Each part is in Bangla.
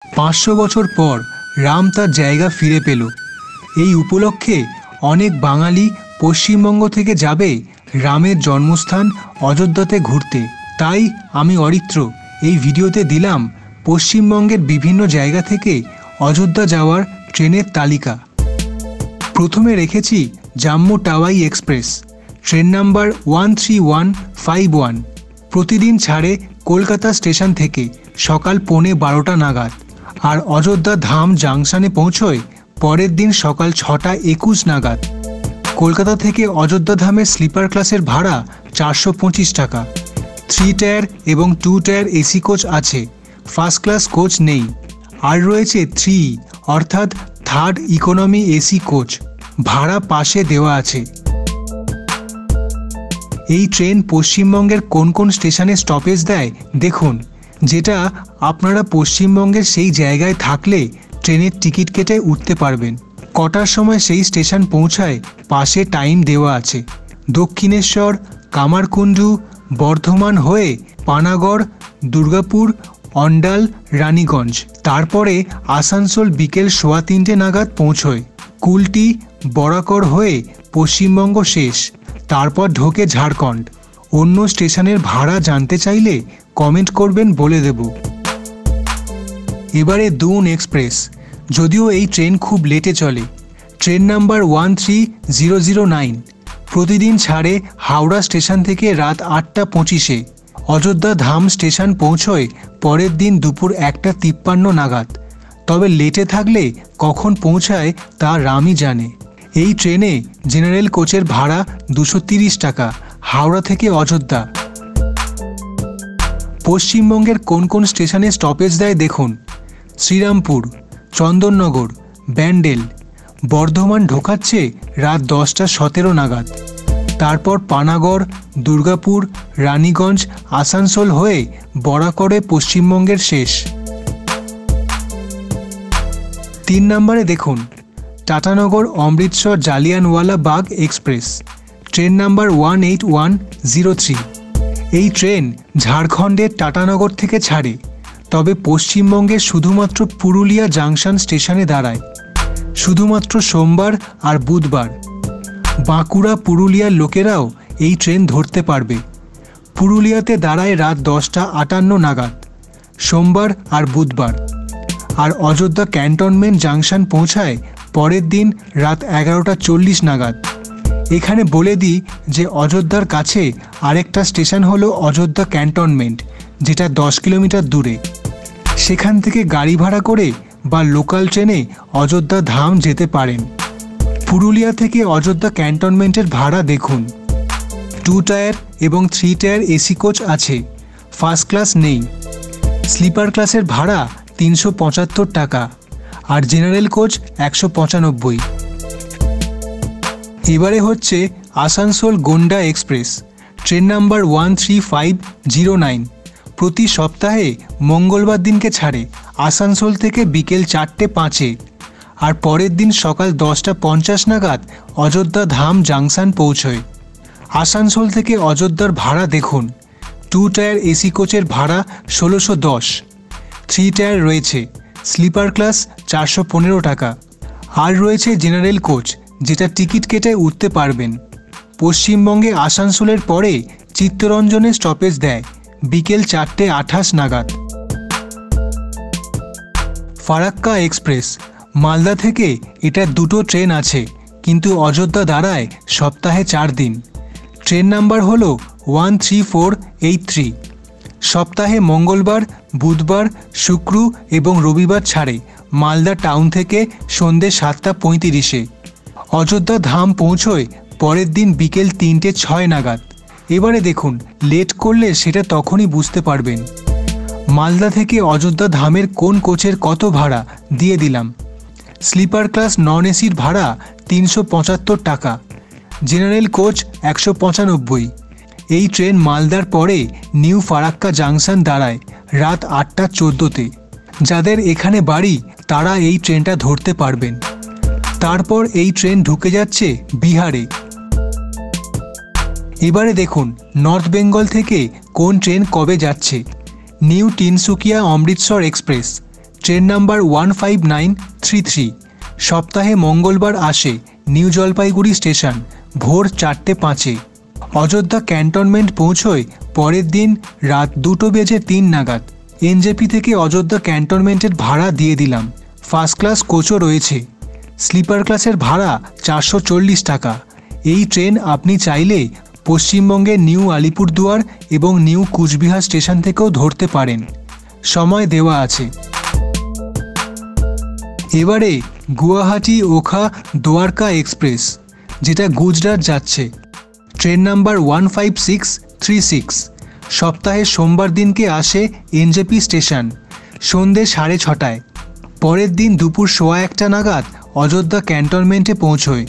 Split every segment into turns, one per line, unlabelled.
500 বছর পর রাম তার জায়গা ফিরে পেল। এই উপলক্ষে অনেক বাঙালি পশ্চিমবঙ্গ থেকে যাবে রামের জন্মস্থান অযোধ্যাতে ঘুরতে। তাই আমি অরিত্র এই ভিডিওতে দিলাম পশ্চিমবঙ্গের বিভিন্ন জায়গা থেকে অযোধ্যা যাওয়ার ট্রেনের তালিকা। প্রথমে রেখেছি জম্মু টাওয়াই এক্সপ্রেস, ট্রেন নাম্বার 13151। প্রতিদিন ছাড়ে কলকাতা স্টেশন থেকে সকাল 11:15 নাগাদ, আর অযোধ্যা ধাম জাংশনে পৌঁছয় পরের দিন সকাল 6:21 নাগাদ। কলকাতা থেকে অযোধ্যা ধামের স্লিপার ক্লাসের ভাড়া 425 টাকা। 3 টায়ার এবং 2 টায়ার এসি কোচ আছে, ফার্স্ট ক্লাস কোচ নেই। আর রয়েছে 3 অর্থাৎ থার্ড ইকোনমি এসি কোচ, ভাড়া পাশে দেওয়া আছে। এই ট্রেন পশ্চিমবঙ্গের কোন কোন স্টেশনে স্টপেজ দেয় দেখুন, যেটা আপনারা পশ্চিমবঙ্গের সেই জায়গায় থাকলে ট্রেনের টিকিট কেটে উঠতে পারবেন। কটার সময় সেই স্টেশন পৌঁছায় পাশে টাইম দেওয়া আছে। দক্ষিণেশ্বর, কামারকুণ্ডু, বর্ধমান হয়ে পানাগড়, দুর্গাপুর, অন্ডাল, রানীগঞ্জ, তারপরে আসানসোল বিকেল 3:15 নাগাদ পৌঁছয়। কুলটি, বরাকর হয়ে পশ্চিমবঙ্গ শেষ, তারপর ঢোকে ঝাড়খণ্ড। অন্য স্টেশনের ভাড়া জানতে চাইলে কমেন্ট করবেন, বলে দেব। এবারে দুন এক্সপ্রেস, যদিও এই ট্রেন খুব লেটে চলে। ট্রেন নাম্বার 13009, প্রতিদিন ছাড়ে হাওড়া স্টেশন থেকে রাত 8:25-এ। অযোধ্যা ধাম স্টেশন পৌঁছয় পরের দিন দুপুর 1:53 নাগাদ। তবে লেটে থাকলে কখন পৌঁছায় তা রামই জানে। এই ট্রেনে জেনারেল কোচের ভাড়া 230 টাকা, হাওড়া থেকে অযোধ্যা। পশ্চিমবঙ্গের কোন কোন স্টেশনে স্টপেজ দেয় দেখুন, শ্রীরামপুর, চন্দননগর, ব্যান্ডেল। বর্ধমান ঢোকাচ্ছে রাত 10:17 নাগাদ। তারপর পানাগড়, দুর্গাপুর, রানীগঞ্জ, আসানসোল হয়ে বরাকরে পশ্চিমবঙ্গের শেষ। 3 নম্বরে দেখুন Tatanagar Amritsar Jallianwala Bagh Express, train number 18103। এই ট্রেন ঝাড়খণ্ডের টাটানগর থেকে ছাড়ে, তবে পশ্চিমবঙ্গের শুধুমাত্র পুরুলিয়া জাংশন স্টেশনে দাঁড়ায়, শুধুমাত্র সোমবার আর বুধবার। বাঁকুড়া, পুরুলিয়ার লোকেরাও এই ট্রেন ধরতে পারবে। পুরুলিয়াতে দাঁড়ায় রাত 10:58 নাগাদ, সোমবার আর বুধবার। আর অযোধ্যা ক্যান্টনমেন্ট জাংশন পৌঁছায় পরের দিন রাত 11:40 নাগাদ। এখানে বলে দিই যে অযোধ্যার কাছে আরেকটা স্টেশন হলো অযোধ্যা ক্যান্টনমেন্ট, যেটা 10 কিলোমিটার দূরে। সেখান থেকে গাড়ি ভাড়া করে বা লোকাল ট্রেনে অযোধ্যা ধাম যেতে পারেন। পুরুলিয়া থেকে অযোধ্যা ক্যান্টনমেন্টের ভাড়া দেখুন, 2 টায়ার এবং 3 টায়ার এসি কোচ আছে, ফার্স্ট ক্লাস নেই। স্লিপার ক্লাসের ভাড়া 375 টাকা, আর জেনারেল কোচ 195। এবারে হচ্ছে Asansol Gonda express, train number 13509। প্রতি সপ্তাহে মঙ্গলবার দিনকে ছাড়ে আসানসোল থেকে বিকেল 4:05-এ, আর পরের দিন সকাল 10:50 নাগাদ অযোধ্যা ধাম জাংশন পৌঁছয়। আসানসোল থেকে অযোধ্যার ভাড়া দেখুন, 2 টায়ার এসি কোচের ভাড়া 1610, 3 টায়ার রয়েছে, স্লিপার ক্লাস 415 টাকা। আর রয়েছে জেনারেল কোচ, যেটা টিকিট কেটে উঠতে পারবেন। পশ্চিমবঙ্গে আসানসোলের পরে চিত্তরঞ্জনে স্টপেজ দেয় বিকেল 4:28 নাগাদ। ফারাক্কা এক্সপ্রেস, মালদা থেকে এটা 2টো ট্রেন আছে, কিন্তু অযোধ্যা দাঁড়ায় সপ্তাহে 4 দিন। ট্রেন নাম্বার হলো 13483। সপ্তাহে মঙ্গলবার, বুধবার, শুক্র এবং রবিবার ছাড়ে মালদা টাউন থেকে সন্ধ্যে 7:35-এ। অযোধ্যা ধাম পৌঁছয় পরের দিন বিকেল 3:06 নাগাদ। এবারে দেখুন, লেট করলে সেটা তখনই বুঝতে পারবেন। মালদা থেকে অযোধ্যা ধামের কোন কোচের কত ভাড়া দিয়ে দিলাম। স্লিপার ক্লাস নন এসির ভাড়া 375 টাকা, জেনারেল কোচ 195। এই ট্রেন মালদার পরে নিউ ফারাক্কা জাংশন দাঁড়ায় রাত 8:14-তে। যাদের এখানে বাড়ি তারা এই ট্রেনটা ধরতে পারবেন। তারপর এই ট্রেন ঢুকে যাচ্ছে বিহারে। এবারে দেখুন নর্থ বেঙ্গল থেকে কোন ট্রেন কবে যাচ্ছে। New Tinsukia Amritsar express, train number 15933 সপ্তাহে মঙ্গলবার আসে নিউ জলপাইগুড়ি স্টেশন ভোর 4:05। অযোধ্যা ক্যান্টনমেন্ট পৌঁছয় পরের দিন রাত 2:03 নাগাদ। এনজেপি থেকে অযোধ্যা ক্যান্টনমেন্টের ভাড়া দিয়ে দিলাম। ফার্স্ট ক্লাস কোচও রয়েছে। স্লিপার ক্লাসের ভাড়া 440 টাকা। এই ট্রেন আপনি চাইলে পশ্চিমবঙ্গের নিউ আলিপুরদুয়ার এবং নিউ কুচবিহার স্টেশন থেকেও ধরতে পারেন। সময় দেওয়া আছে। এবারে গুয়াহাটি ওখা দ্বারকা এক্সপ্রেস, যেটা গুজরাট যাচ্ছে। ট্রেন নাম্বার 15636 সপ্তাহে সোমবার দিনকে আসে এনজেপি স্টেশন সন্ধ্যে 6:30। পরের দিন দুপুর 1:15 নাগাদ অযোধ্যা ক্যান্টনমেন্টে পৌঁছয়।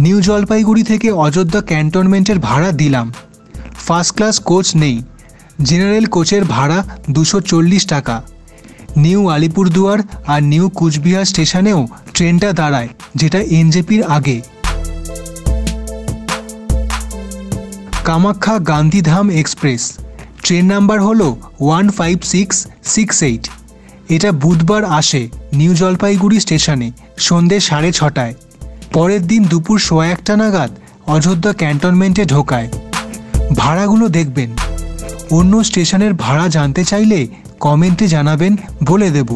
নিউ জলপাইগুড়ি থেকে অযোধ্যা ক্যান্টনমেন্টের ভাড়া দিলাম। ফার্স্ট ক্লাস কোচ নেই। জেনারেল কোচের ভাড়া 240 টাকা। নিউ আলিপুরদুয়ার আর নিউ কুচবিহার স্টেশনেও ট্রেনটা দাঁড়ায়, যেটা এনজেপির আগে। Kamakhya Gandhidham express, train number হলো 15668। এটা বুধবার আসে নিউ জলপাইগুড়ি স্টেশনে সন্ধ্যে 6:30। পরের দিন দুপুর 1:15 নাগাদ অযোধ্যা ক্যান্টনমেন্টে ঢোকায়। ভাড়াগুলো দেখবেন। অন্য স্টেশনের ভাড়া জানতে চাইলে কমেন্টে জানাবেন, বলে দেব।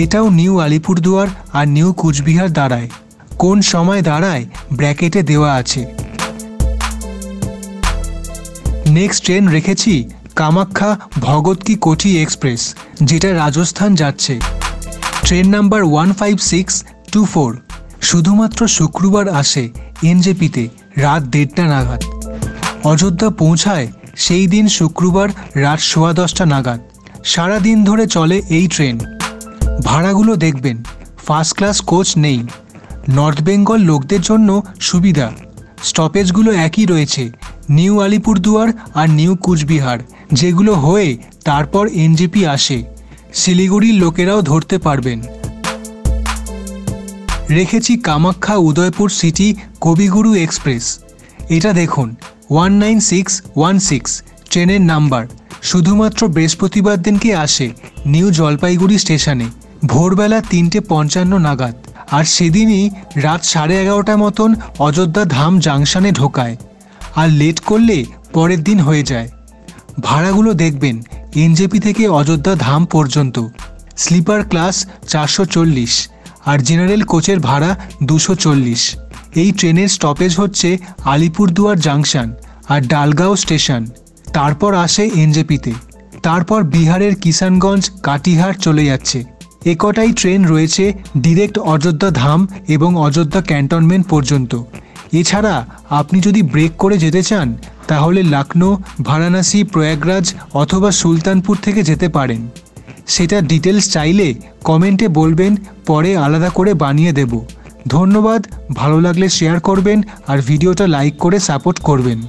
এটাও নিউ আলিপুরদুয়ার আর নিউ কুচবিহার দাঁড়ায়। কোন সময় দাঁড়ায় ব্র্যাকেটে দেওয়া আছে। নেক্সট ট্রেন রেখেছি কামাখ্যা ভগৎ কি কোঠি এক্সপ্রেস, যেটা রাজস্থান যাচ্ছে। ট্রেন নাম্বার 15624 শুধুমাত্র শুক্রবার আসে এনজেপিতে রাত 1:30 নাগাদ। অযোধ্যা পৌঁছায় সেই দিন শুক্রবার রাত 10:15 নাগাদ। সারা দিন ধরে চলে এই ট্রেন। ভাড়াগুলো দেখবেন। ফার্স্ট ক্লাস কোচ নেই। নর্থ বেঙ্গল লোকদের জন্য সুবিধা। স্টপেজগুলো একই রয়েছে, নিউ আলিপুরদুয়ার আর নিউ কুচবিহার, যেগুলো হয়ে তারপর এনজেপি আসে। শিলিগুড়ির লোকেরাও ধরতে পারবেন। রেখেছি কামাখ্যা উদয়পুর সিটি কবিগুরু এক্সপ্রেস। এটা দেখুন 19616 ট্রেনের নাম্বার। শুধুমাত্র বৃহস্পতিবার দিনকে আসে নিউ জলপাইগুড়ি স্টেশনে ভোরবেলা 3:55 নাগাদ। আর সেদিনই রাত 11:30 মতন অযোধ্যা ধাম জাংশনে ঢোকায়। আর লেট করলে পরের দিন হয়ে যায়। ভাড়াগুলো দেখবেন। এনজেপি থেকে অযোধ্যা ধাম পর্যন্ত স্লিপার ক্লাস 440 আর জেনারেল কোচের ভাড়া 240। এই ট্রেনের স্টপেজ হচ্ছে আলিপুরদুয়ার জাংশন আর ডালগাঁও স্টেশন। তারপর আসে এনজেপিতে। তারপর বিহারের কিষানগঞ্জ কাটিহার চলে যাচ্ছে। একটাই ট্রেন রয়েছে ডিরেক্ট অযোধ্যা ধাম এবং অযোধ্যা ক্যান্টনমেন্ট পর্যন্ত। এছাড়া আপনি যদি ব্রেক করে যেতে চান তাহলে লখনৌ, বারাণসী, প্রয়াগরাজ অথবা সুলতানপুর থেকে যেতে পারেন। সেটা ডিটেলস চাইলে কমেন্টে বলবেন, পরে আলাদা করে বানিয়ে দেব। ধন্যবাদ। ভালো লাগলে শেয়ার করবেন আর ভিডিওটা লাইক করে সাপোর্ট করবেন।